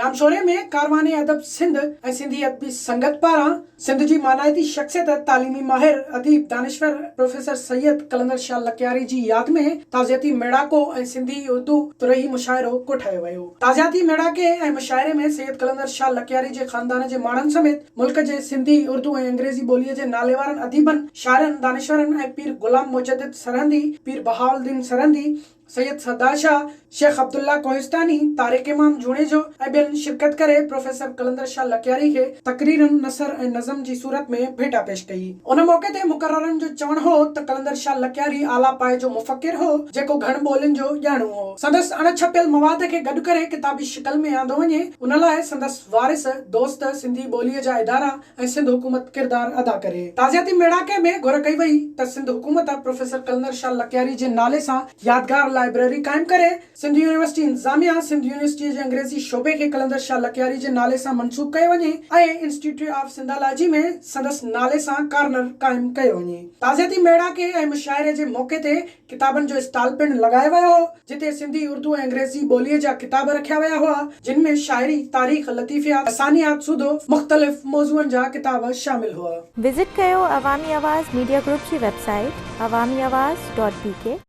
जामशोरे में कारवाने अदब सिंध ऐं सिंधी अदबी संगत पारां सिंध जी मानायती शख्सियत तालीमी माहिर अदीब दानिश्वर प्रोफेसर सैयद कलंदर शाह लकियारी जी याद में ताज़ियती मेड़ाको ऐं सिंधी उर्दू तुरही मुशाइरो कोठायो वियो। ताज़ियाती मेड़ाके ऐं मुशाइरे में सैयद कलंदर शाह लकियारी जे खानदान जे माण्हुनि समेत मुल्क जे सिंधी उर्दू ऐं अंग्रेज़ी ॿोलीअ जे नालेवारनि अदीबनि शाइरनि दानिश्वरनि ऐं पीर गुलाम मुजद्दिद सरहंदी, पीर बहाउद्दीन सरहंदी, सैयद सरदार शाह, शेख अब्दुल्ला कोहिस्तानी, तारिक इमाम जुणेजो ऐं ॿियनि शिरकत करे प्रोफेसर कलंदर शाह लकियारी खे तकरीरनि, नसर ऐं नज़म जी सूरत में भेटा पेश कई। उन मौके ते मुक़ररनि जो चवणु हो त कलंदर शाह लकियारी आला पाए जो मुफ़क्किर हो जेको घण ॿोलियुनि जो ॼाणू हो। संदसि अणछपियल मवाद खे गॾु करे किताबी शिकल में आंदो वञे, उन लाइ संदसि वारिस दोस्त सिंधी ॿोलीअ जा इदारा ऐं सिंध हुकूमत किरदार अदा करे। ताज़ियाती मेड़ाके में घुर कई वई त सिंध हुकूमत प्रोफेसर कलंदर शाह लकियारी जे नाले सां यादगार लाइब्रेरी कायम करे सिंध यूनिवर्सिटी इंतजामिया सिंध यूनिवर्सिटी जे अंग्रेज़ी शोबे खे कलंदर शाह लकियारी जे नाले सां मंसूब कयो वञे ऐं इंस्टीट्यूट ऑफ सिंधालॉजी में संदसि नाले सां कार्नर कायम कयो वञे। ताज़ियाती मेड़ाके ऐं मुशाइरे जे मौके ते किताबनि जो स्टॉल पिणु लॻायो वियो हो, जिते सिंधी, उर्दू ऐं अंग्रेज़ी ॿोलीअ जा किताब रखिया विया हुआ, जिन में शाइरी, तारीख़, लतीफ़ियात, असानियात सूदो मुख़्तलिफ़ मौज़ूअनि जा किताब शामिल हुआ। विज़िट कयो अवामी आवाज़ मीडिया ग्रुप जी वेबसाइट awamiawaz.pk